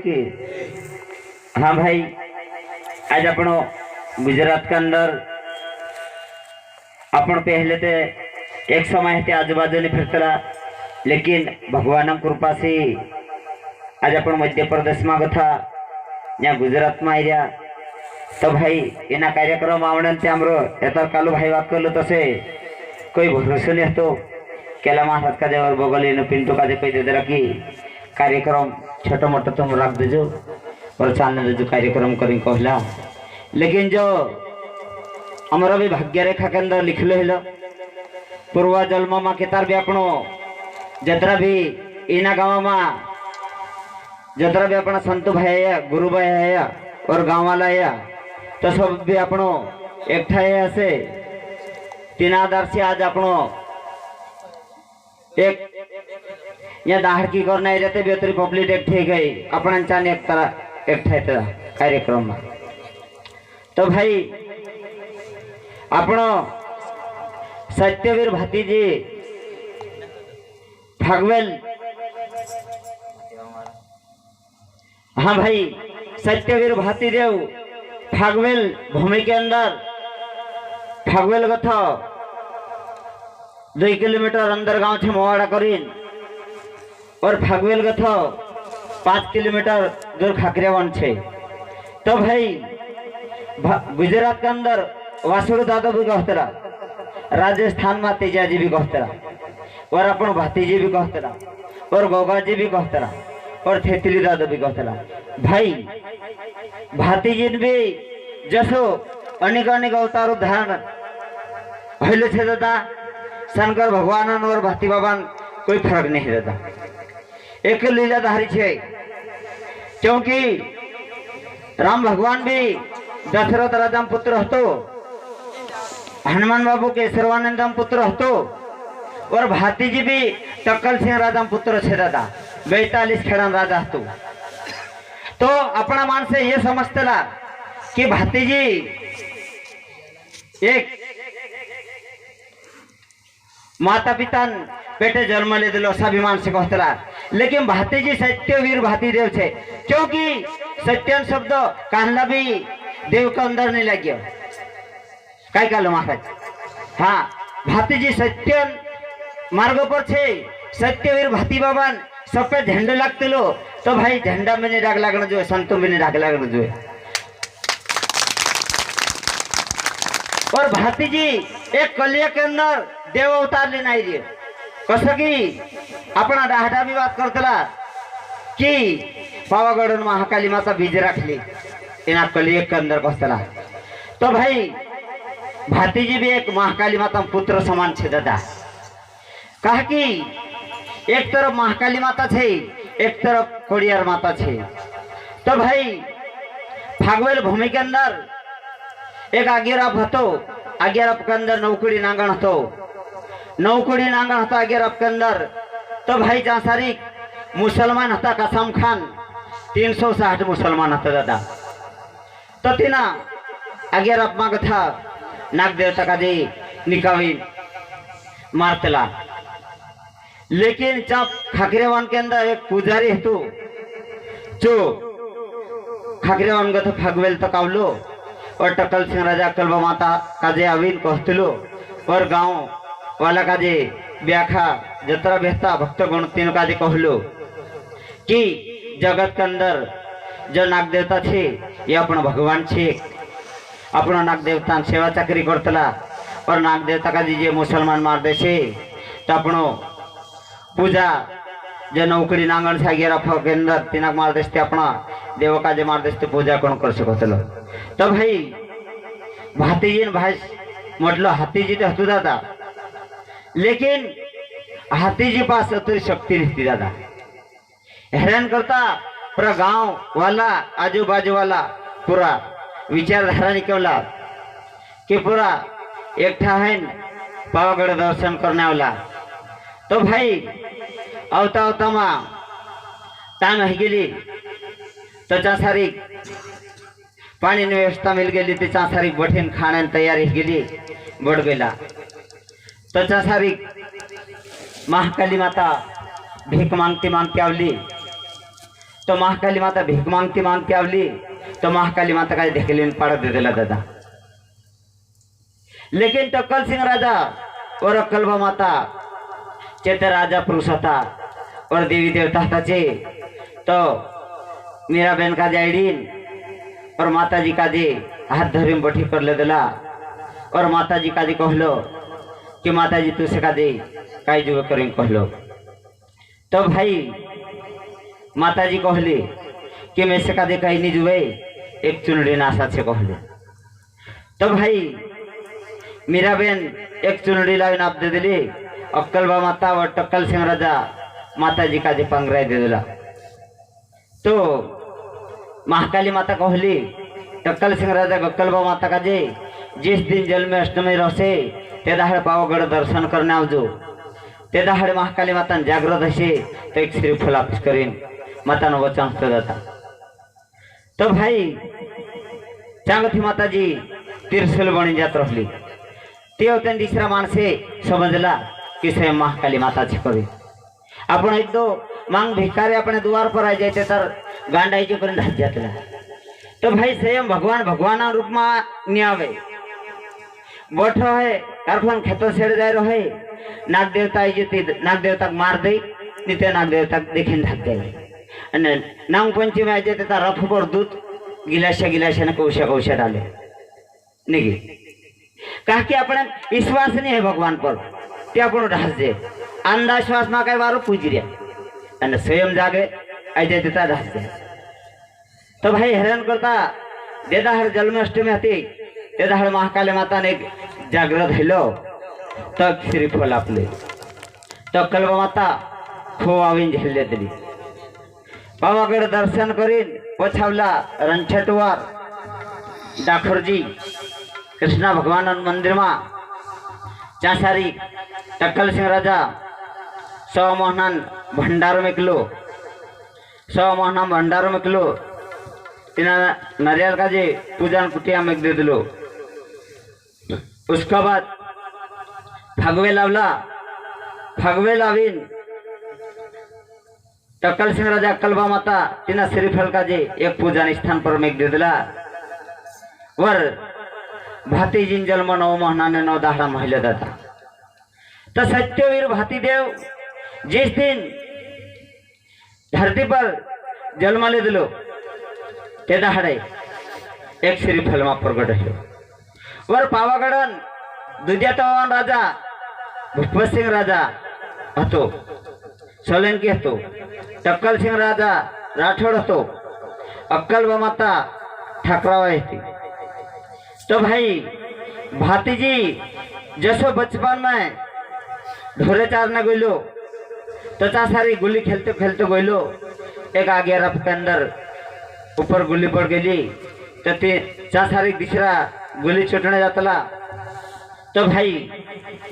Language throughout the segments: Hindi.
की। हाँ भाई, आज अपन गुजरात के अंदर अपन पहले ते एक समय ते आजूबाजू नहीं फिरतला, लेकिन भगवान कृपा से आज अपन मध्य प्रदेश में गथा या गुजरात में आया। तो भाई एना कार्यक्रम आवण आमरो एतर कालू भाई बात करलो तसे कोई भरोसा नहीं तो केला महाराज का और बगल पिंटू का कही दे कि कार्यक्रम छोटो मोटो तुम रख दीजो और चालने दीजो कार्यक्रम करी कहला। लेकिन जो हमारा भी भाग्य रेखा के अंदर लिखलो हिलो पूर्व जन्म में केतार भी अपनो जतरा भी इना गाँव में जतरा भी अपना संतु भाई है, गुरु भाई है और गाँव वाला है, तो सब भी अपनो एक से तीन आधार से आज अपनो एक या दाहड़ की करना रहते बेहतरी पब्लिक एक ठे गई अपन चाने एक तरह एक कार्यक्रम में। तो भाई अपनो सत्यवीर भाती जी भागवेल, हाँ भाई सत्यवीर भाती देव भागवेल भूमि के अंदर भागवेल गथा 2 किलोमीटर अंदर गांव थे मोवाड़ा करीन और भागवेल गथा 5 किलोमीटर दूर खाकरियावन छे। तो भाई गुजरात के अंदर वासुड़ दादा भी कहतरा, राजस्थान में तेजाजी भी कहतरा और अपन भातीजी भी कहतरा और गोगाजी भी कहतरा और थेतली दादा भी कहतरा। भाई भातीजी भी जसो अनेक अनेक अवतार धारण हईले छे दादा, शंकर भगवान और भाती बाबा कोई फर्क नहीं दादा, एक लीलाधारी छे। क्योंकि राम भगवान भी दशरथ राजा पुत्र हतो, हनुमान बाबू के सर्वानंदम पुत्र हतो और भातीजी भी टक्कल सिंह राजा पुत्र छे दादा, 42 खेड़ा राजा हतो। तो अपना मान से ये समझतला कि भातीजी एक माता पिता पेटे जन्म ले दिलो स्वाभिमान से कहतला, लेकिन भातीजी सत्यवीर भाती देव छे। क्योंकि सत्यन शब्द कहला भी देव के अंदर नहीं लग गया काय कहलो महाराज। हाँ भातीजी सत्यन मार्ग पर छे, सत्यवीर भाती बाबा सब पे झंडे लगते लो, तो भाई झंडा में नहीं डाक लगना जो, संतों में नहीं डाक लगना जो। और भातीजी एक कलिया के अंदर देव अवतार लेना आई रही कस की अपना डाहडा भी बात करतला कि पावागढ़ महाकाली माता बीज रख ली इन कलिया के अंदर कहतला। तो भाई भातीजी भी एक महाकाली माता पुत्र समान छे दादा, कहा कि एक तरफ महाकाली माता छे, एक तरफ कोड़ियार माता छे। तो भाई भागवेल भूमि के अंदर एक आगेराप हतो, आगेराप के अंदर नौकुड़ी नांगण हतो, नौकुड़ी नांगण हता आगेराप के अंदर। तो भाई जासारी मुसलमान हता कसम खान, 360 मुसलमान हता दादा। तो तीना आगेराप मांग था नाग देवता का जी निकावी मारतला। लेकिन जब खाकरेवान के अंदर एक पुजारी हेतु जो खाकरेवान गथ भागवेल तक आवलो और टक्कल सिंह राजा कल्बा माता काजे आवीन कहतलो और गांव वाला काजे व्याखा जतरा बेहता भक्त गण तीन काजे कहलो कि जगत के अंदर जो नाग देवता छे ये अपन भगवान छे। अपना नाग देवता सेवा चाकरी करतला और नाग देवता का जे मुसलमान मार दे छे तो अपनो पूजा जो नौकरी नांगण से गेरा के अंदर तिनाक मार देते अपना देव का जे मार देते पूजा कौन कर सकलो। तो भाई भातीजी ने भाई मतलब हाथीजी तो हतु दादा, लेकिन हाथीजी पास उतनी शक्ति नहीं थी दादा। हैरान करता पूरा गांव वाला आजू बाजू वाला पूरा विचारधारा निकला कि पूरा एक है पावागढ़ दर्शन करने वाला। तो भाई आवता आवता में टाइम हो गई तो चासारी पानी व्यवस्था मिल गई तो चासारी बठीन खाने तैयारी गई बढ़ गया। तो चासारी महाकाली माता भीख मांगती मांगती आवली तो महाकाली माता भीख मांगती मांगती आवली तो महाकाली माता का ढेकलीन पाड़ दे दिला दादा। लेकिन टक्कल सिंह राजा और अक्कलबा माता चेते राजा पुरुष था और देवी देवता था चे तो मीरा बहन का जाइडीन और माता जी का जी हाथ धरी बैठी कर ले दिला और माता जी का जी कहलो कि माता जी तू से का दे काई जुए करें कहलो। तो भाई माता जी कहली कि मैं से का दे कहीं नहीं जुए एक चुनरी नाशा से कहले। तो भाई मीरा बहन एक चुनरी लाई नाप दे दिली। अक्कलबा माता और टक्कल सिंह राजा माता जी का जी पंगराई दे दिला। तो महाकाली माता कहली टक्कल सिंह राजा अक्कलबा माता का जे जिस दिन जल में अष्टमी रसे ते दाहड़ पावागढ़ दर्शन करने आवजो। ते दाहड़ महाकाली माता जागृत असे तो एक श्रीफल आपस करीन माता नो वचन जाता। तो भाई चांगथी माता जी तिरसुल बनी जात रही। ते होते तीसरा माणसे समजला कि स्वयं महाकाली माता छे करे। आपण एक दो मांग भिखारी अपने द्वार पर आ जाते तर गांडाई जो करीन धज जातला। तो भाई स्वयं भगवान भगवान रूप में नहीं आवे बैठो है कारखान खेतों सेड़ जाए रहे नाग देवता नाग देवता मार दे नित्य नाग देवता देखीन धक गए नाग पंचमी आ जाते रथ पर दूध गिलाशा गिलाशा ने कौशा कौशा डाले निगी कहा कि अपने विश्वास नहीं है भगवान पर ते अपन ढास दे अंधविश्वास में कई बार पूज रहा स्वयं जागे आ जाते ढास दे। तो भाई हैरान करता देदाहर जन्माष्टमी थी तेदाहर महाकाली माता ने जागृत हेलो तक श्रीफल आपले। तो अक्कलबा माता खूब आवीन झेलले दिली। पावागढ़ दर्शन करीन पछावला रणछटवार डाखरजी कृष्णा भगवान मंदिर में चासारी टक्कल सिंह राजा 100 महीना भंडारों में किलो 100 महीना भंडारों में किलो नारियल का जे पूजन कुटिया में दे दिलो। उसका बाद फगवे लावला फगवे लावीन टक्कल सिंह राजा अक्कलबा माता तिना श्रीफल का जे एक पूजन स्थान पर मेघ दे दिला। वर भाती जिन जन्म 9 महीना ने 9 दाहड़ा महिला दाता। तो सत्यवीर भाती देव जिस दिन धरती पर जन्म ले दिलो ते दाहड़े एक श्रीफल में प्रगट है। वर पावागढ़न दुर्जातवान राजा भूप सिंह राजा हतो सोलंकी हतो टक्कल सिंह राजा राठौड़ हतो अक्कलबा माता ठाकराबाई थी। तो भाई भातीजी जैसो बचपन में ढोरे चारने गइलो तो चासारी गुल्ली खेलते खेलते गइलो एक आगे रफ के अंदर ऊपर गुल्ली पड़ गई तो चासारी तीसरा गुल्ली चुटने जातला। तो भाई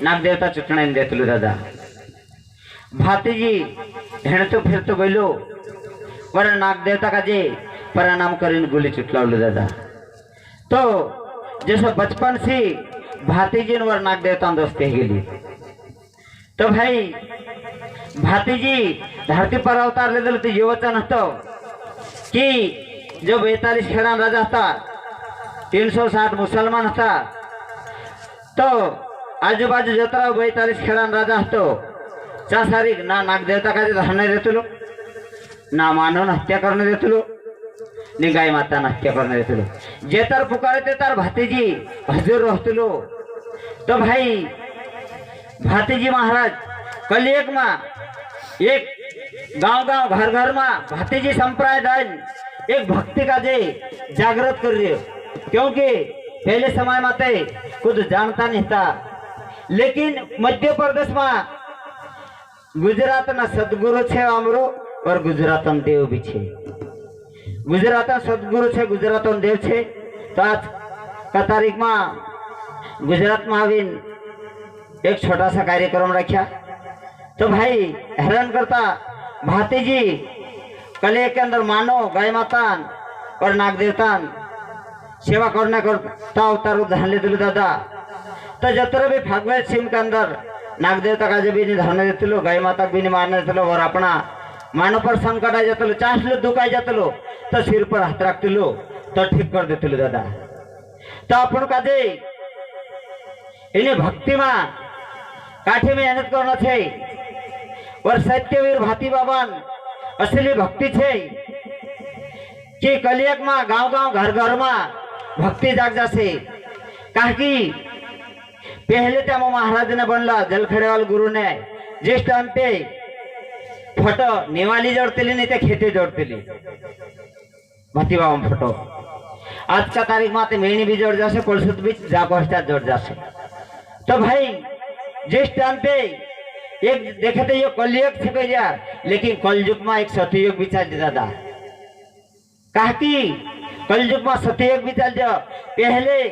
नाग देवता चुटने देतलू दादा। भातीजी हेणतो फिरतो गइलो वर नाग देवता का जे प्रणाम करीन गुल्ली चुटलावलू दादा। तो जैसे बचपन से भातीजी वर नाग देवता दोस्ती गेली। तो भाई भातीजी धरती पर अवतार ले दिल तो ये वचन हतो कि जो 42 खेड़ा राजा था 360 मुसलमान था। तो आजू बाजू जतरा 42 खेड़ा राजा हतो चासारी ना नाग देवता का धरने देतलो ना मानव हत्या करने देतलो नि गाय माता हत्या करने देतलो जेतर पुकारे ते तार भातीजी हजूर रहतलो। तो भाई भातीजी महाराज कलियुग में एक गांव-गांव घर-घर में भातीजी संप्रदाय एक भक्ति का जे जागृत कर रही है। क्योंकि पहले समय में ते कुछ जानता नहीं था लेकिन मध्य प्रदेश में गुजरात ना सदगुरु छे अमरो और गुजरात में देव भी छे। गुजरात सदगुरु छे गुजरात में देव छे। तो आज का तारीख में गुजरात में आवीन एक छोटा सा कार्यक्रम रखा। तो भाई हैरान करता भातीजी कले के अंदर मानो गाय माता और नाग देवता सेवा करने करता अवतार धान ले दिलो दादा। तो जतरे भी भगवत सिंह के अंदर नाग देवता का भी नहीं धरने देते लो गाय माता भी नहीं मारने देते लो और अपना मान पर संकट आ जातलो चाहलो दुख आ जातलो तो सिर पर हाथ रखतलो तो ठीक कर देतलो दादा। तो अपन काजे इन्हें भक्ति में काठे मेहनत करना छे और सत्यवीर भाती बाबान असली भक्ति छे कि कलियक में गांव गांव घर घर में भक्ति जाग जासे। काहे पहले टाइम महाराज ने बनला जलखेड़ेवाल गुरु ने जिस टाइम पे फोटो निवाली जोड़ती नहीं तो खेती जोड़ती भाती बाबा फोटो आज का तारीख में मेहनी भी जोड़ जासे कोलसुत भी जाकोस्टा जोड़ जासे। तो भाई जिस टाइम पे एक देखे तो ये कलयुग छे गया लेकिन कलयुग में एक सतयुग भी चल दादा। कहा कलयुग में सतयुग भी चल जाओ पहले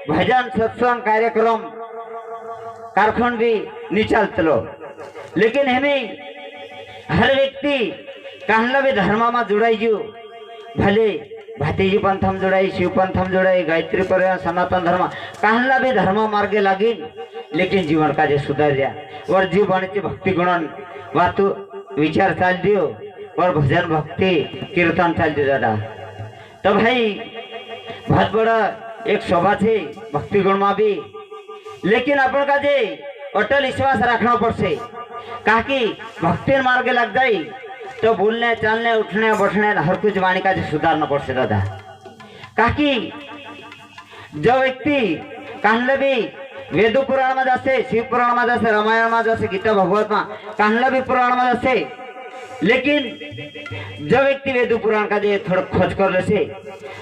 भजन सत्संग कार्यक्रम कारखंड भी नहीं चलतलो लेकिन हमें हर व्यक्ति कहला भी धर्म में जुड़ाई जो भले भातीजी पंथ में जुड़ाई शिव पंथ में जुड़ाई गायत्री पर सनातन धर्म कहला भी धर्म मार्गे लगी लेकिन जीवन का जो सुधर जा और जीवन के भक्ति गुणन बात विचार चल दियो और भजन भक्ति कीर्तन चल दियो दादा। तो भाई बहुत बड़ा एक शोभा छे भक्ति गुण में भी लेकिन अपन का जे अटल विश्वास रखना पड़से। काहे भक्ति मार्ग लग जाए तो बोलने चलने उठने बैठने हर कुछ वाणी का सुधारना पड़से दादा। काहे जो व्यक्ति कहले भी वेद पुराण में जासे शिव पुराण में जासे रामायण में जासे गीता भगवत में कहले भी पुराण में जासे लेकिन जो व्यक्ति वेद पुराण का जे थोड़ा खोज कर ले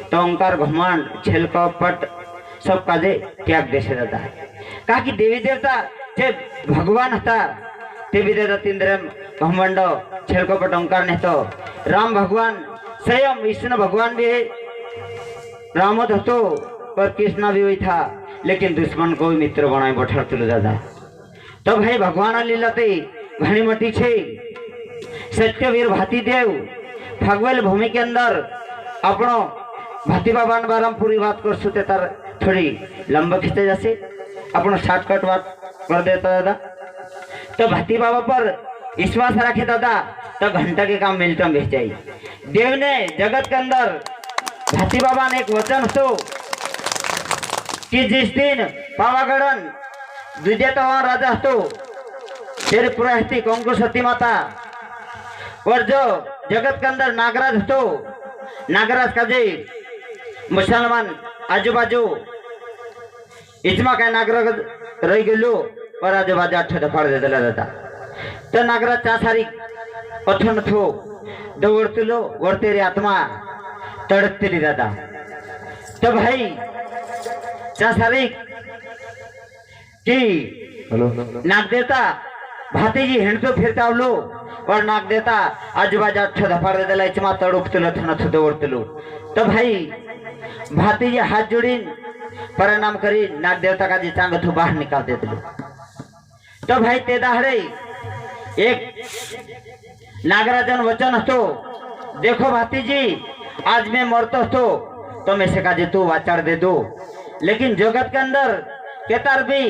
तो अहंकार घमंड छेल कपट सब का जे त्याग देसे दादा। काहे देवी देवता जे भगवान था देवी देवता तीन घमंड छेल कपट अहंकार नहीं तो राम भगवान स्वयं विष्णु भगवान भी राम तो पर कृष्ण भी हुई था लेकिन दुश्मन को मित्र बनाए बैठा तुल दादा। तो भाई भगवान लीला घनी मोटी छे। सत्यवीर भाती देव भगवल भूमि के अंदर अपनो भाती बाबा बारम पूरी बात कर सुते तार थोड़ी लंबा खींचे जैसे अपनो शॉर्टकट बात कर देता दादा। तो भाती बाबा पर विश्वास रखे दादा तो घंटा के काम मिलता भेज जाए। देव ने जगत के अंदर भाती बाबा ने एक वचन तो कि जिस दिन पावागढ़न द्वितीयता राजा तो तेरे पुराहती कंकु सती माता और जो जगत के अंदर नागराज तो नागराज का जी मुसलमान आजू बाजू इजमा का नागराज रही गलो और आजू बाजू अठे दफाड़ दे दिला दादा। तो नागराज चासारी अठन थो दौड़ते लो और तेरी आत्मा तड़पती ली दादा। तो भाई चासारी की नाग देवता भाती जी हिंडतो फिरता लो और नाग देता आजूबाजू अठे दफाड़ दे दिला इचमा तड़पतलो थन थो दौड़तलो। तो भाई भाती जी हाथ जोड़ी प्रणाम करी नाग देवता का जी चांग थो बाहर निकाल दे दिलो। तो भाई ते दाहड़े एक नागराजन वचन तो देखो भाती जी आज मैं मरतो तो मैं से काजे तू वाचाड़ दे दो लेकिन जगत के अंदर केतार भी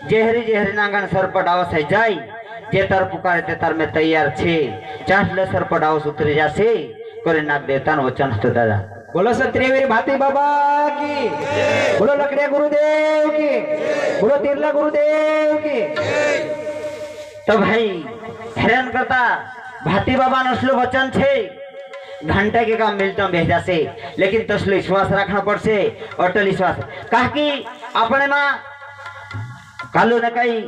जेहरी जेहरी नांगन सर पटावस है जाई जे तर पुकारे ते तर में तैयार छे चाहले सर पटावस उतरी जासे करे नाग देवता न वचन तो दादा। बोलो सत्रियवीर भाती बाबा की बोलो लकड़िया गुरुदेव की बोलो तिरला गुरुदेव की। तो भाई हैरान करता भाती बाबा नस्लो वचन छे घंटे के काम मिलता भेजा से लेकिन तसलो विश्वास रखना पड़से अटल विश्वास। काहे अपने माँ कालू ने कही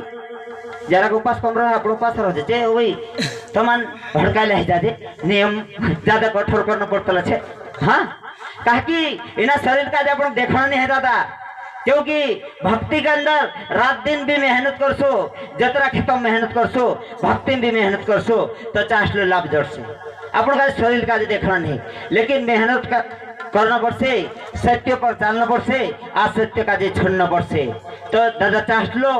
जरा उपास कम रहा अपने उपास रह जाते वही तो मन भड़का ले जाते नियम ज्यादा कठोर करना पड़ता है। हाँ काहे इना शरीर का जब देखना नहीं है दादा क्योंकि भक्ति के अंदर रात दिन भी मेहनत कर सो जतरा खेतों मेहनत कर सो भक्ति भी मेहनत कर सो तो चाहलो लाभ जड़ सो अपन का शरीर का देखना नहीं लेकिन मेहनत का करना पड़से सत्य पर चलना पड़से असत्य का छोड़ना पड़से। तो दादा चाहलो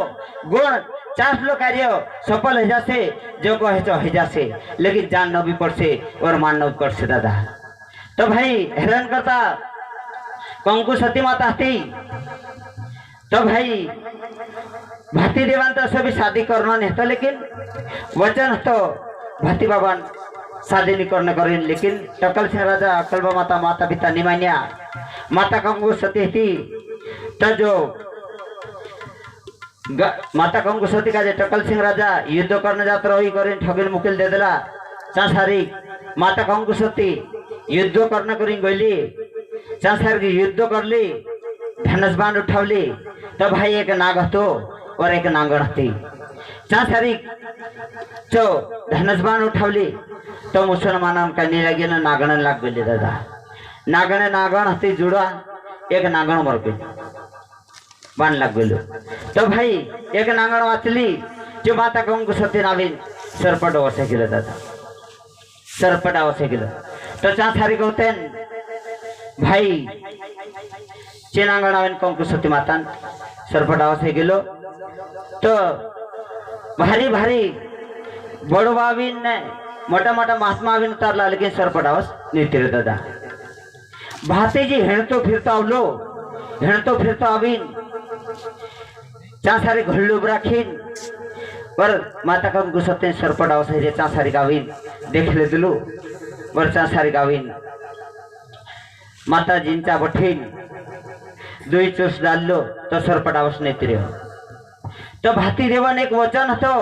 गुण चाहलो कार्य सफल हो जासे जो को है जासे लेकिन जानना भी पड़से और मानना भी पड़से दादा। तो भाई हैरान करता कंकु सती माता थी। तो भाई भाती देवान तो सभी शादी करना नहीं तो लेकिन वचन तो भाती बाबा शादी नहीं करने करें, लेकिन टकल सिंह राजा अकलबा माता माता पिता निमान्या माता कंगू सती थी। तो जो माता कंगू सती का जे टकल सिंह राजा युद्ध करने जात रही करें ठगिल मुकिल दे दिला चांसारी माता कंगू सती युद्ध करने करें गईली चांसारी की युद्ध करली धनुष बाण उठावली। तो भाई एक नाग हतो और एक नांगण थी। चांसारी जो धनुष बाण उठावली तो मुसलमानां का लगे ना नागण लाग गई दादा। नागणे नागण हती जुड़ा एक नागण मर गई बाण लाग गई। तो भाई एक नागण वाचली जो माता कंगू सती नावीन सरपट अवश्य केलं दादा, सरपट अवश्य केलं। तो चांसारी कहते भाई चे नागण आवेन कंगू सती माता सरपट अवश्य गेलो। तो भारी भारी बड़ो बावीन ने मोटा मोटा महात्मा आवीन उतारला, लेकिन सरपट अवश्य नहीं तेरे दादा। भातीजी हेणतो फिरतो आवलो, हेणतो फिरतो आवीन चांसारी घल्लू राखीन पर माता कंगू सती सरपट अवश्य चांसारी गावीन देख ले दिलू वर चांसारी गावीन माता जींचा बठीन दुई चूस डाललो तो सरपट अवश्य नहीं तेरे। तो भाती देवन एक वचन हतो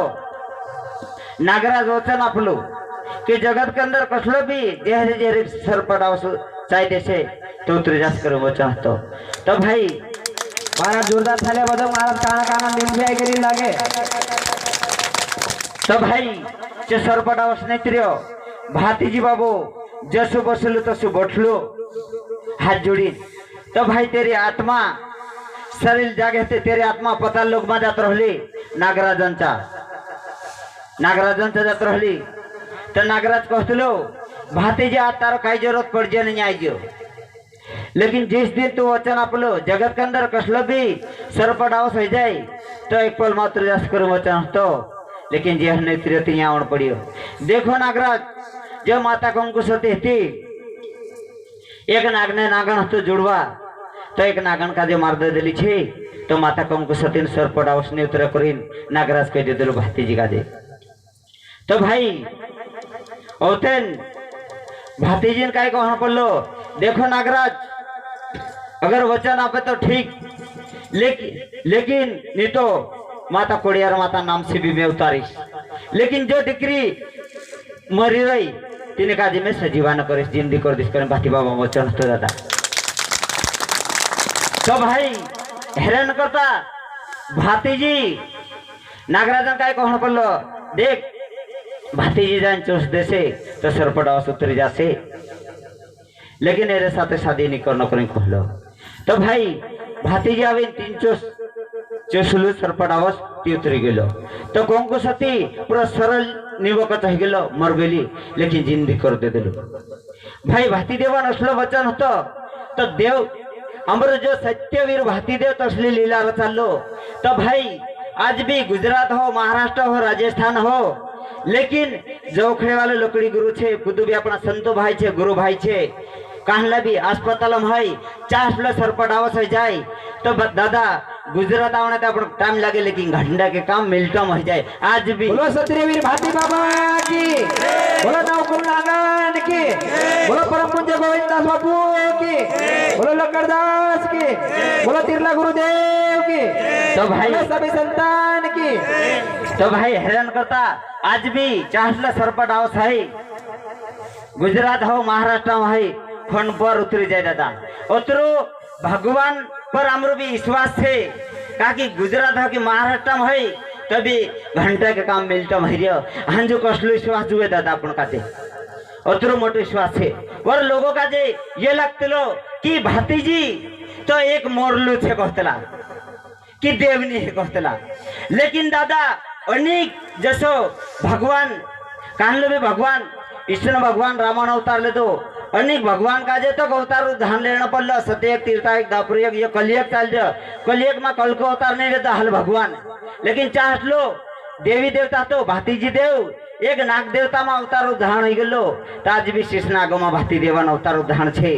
नागराज वचन आपलो कि जगत के अंदर कसलो भी देहरे देहरे सरपट अवश्य चाहिए से तो उतरी जास करो वचन हतो। तो भाई महाराज जोरदार थाल्या बजाव महाराज काना काना निमशाय करी लागे। तो भाई जे सरपट अवश्य नहीं तेरे भातीजी बाबू जसो बसलो तसो बैठलो हाथ जोड़ी। तो भाई तेरी आत्मा शरीर जागे थे तेरी आत्मा पता लोग में जात रही नागराजांचा जात रही। तो नागराज कहतलो भातीजी आज तार कई जरूरत पड़ जाए नहीं आईजो, लेकिन जिस दिन तू वचन आपलो जगत के अंदर कसलो भी सरपट अवश्य हो जाए तो एक पल मात्र जस करो वचन तो, लेकिन जे नहीं तिरती यहाँ पड़ियो। देखो नागराज जो माता कंकु सती थी एक नागने नागण तो जुड़वा तो एक नागण का जो मार दे दिली छे तो माता कंकु सती सरपट अवश्य नहीं उतर करीन नागराज कह दे दिलो भातीजी का दे। तो भाई औतेन भातीजी ने काय कहना पड़लो देखो नागराज अगर वचन आपे तो ठीक, लेकिन नहीं तो माता कोड़ियार माता नाम से भी मैं उतारीश, लेकिन जो डिक्री मरी रही तीन काजी में सजीवा न करिस जिंदगी कर दिस कर भाती बाबा वचन तो दादा। तो भाई हैरान करता भातीजी नागराजन काय कहना पड़लो देख भातीजी जान चोस देसे तो सरपट अवश्य उतरी जासे, लेकिन मेरे साथ शादी नहीं करना करें कहलो। तो भाई भातीजी आवे तीन चोसलू सरपट अवश्य उतरी गेलो। तो कंकु सती पूरा सरल निवकत हो गेलो मर गेली, लेकिन जिंदगी कर दे दिलो। भाई भाती देवन असलो वचन होतो तो देव अमर जो सत्यवीर भाती देव तसली लीला रचालो। तो भाई आज भी गुजरात हो महाराष्ट्र हो राजस्थान हो, लेकिन जोखड़े वाले लकड़ी गुरु छे खुद भी अपना संतो भाई छे गुरु भाई छे कहला भी अस्पताल में है चार सरपट अवश्य जाए तो दादा गुजरात आने तो अपन टाइम लगे, लेकिन घंटा के काम मिलता मर जाए। आज भी बोलो सत्यवीर भाती बाबा की, बोलो नवकुल नागन की, बोलो परम पूज्य गोविंद दास बापू की, बोलो लक्कड़दास की, बोलो तिरला गुरुदेव की, तो भाई सभी संतान की। तो भाई हैरान करता आज भी चाहला सरपट अवश्य है गुजरात हो महाराष्ट्र में है फोन पर उतरी जाए दादा। उतरो भगवान पर हमरो भी विश्वास है काकि गुजरात हो कि महाराष्ट्र में है तभी घंटे के काम मिलता महिरियो हंजो कसलो विश्वास जुए दादा अपन का उतरो मोटो विश्वास है। और लोगों का जे ये लगते लो कि भातीजी तो एक मोरलू छे कहतला कि देवनी है कहतला, लेकिन दादा अनेक जसो भगवान कानलो भी भगवान कृष्ण भगवान रावण अवतार ले तो अनेक भगवान का जे तो अवतार ध्यान लेना पड़लो सत्यक तीर्थायक दापुरयक ये कलियक चाल जो कलियक में कल को अवतार नहीं लेता हल भगवान, लेकिन चाहत लो देवी देवता तो भातीजी देव एक नाग देवता में अवतार उदाहरण हो गलो। आज भी शेष नागो में भाती देवन अवतार उदाहरण छे।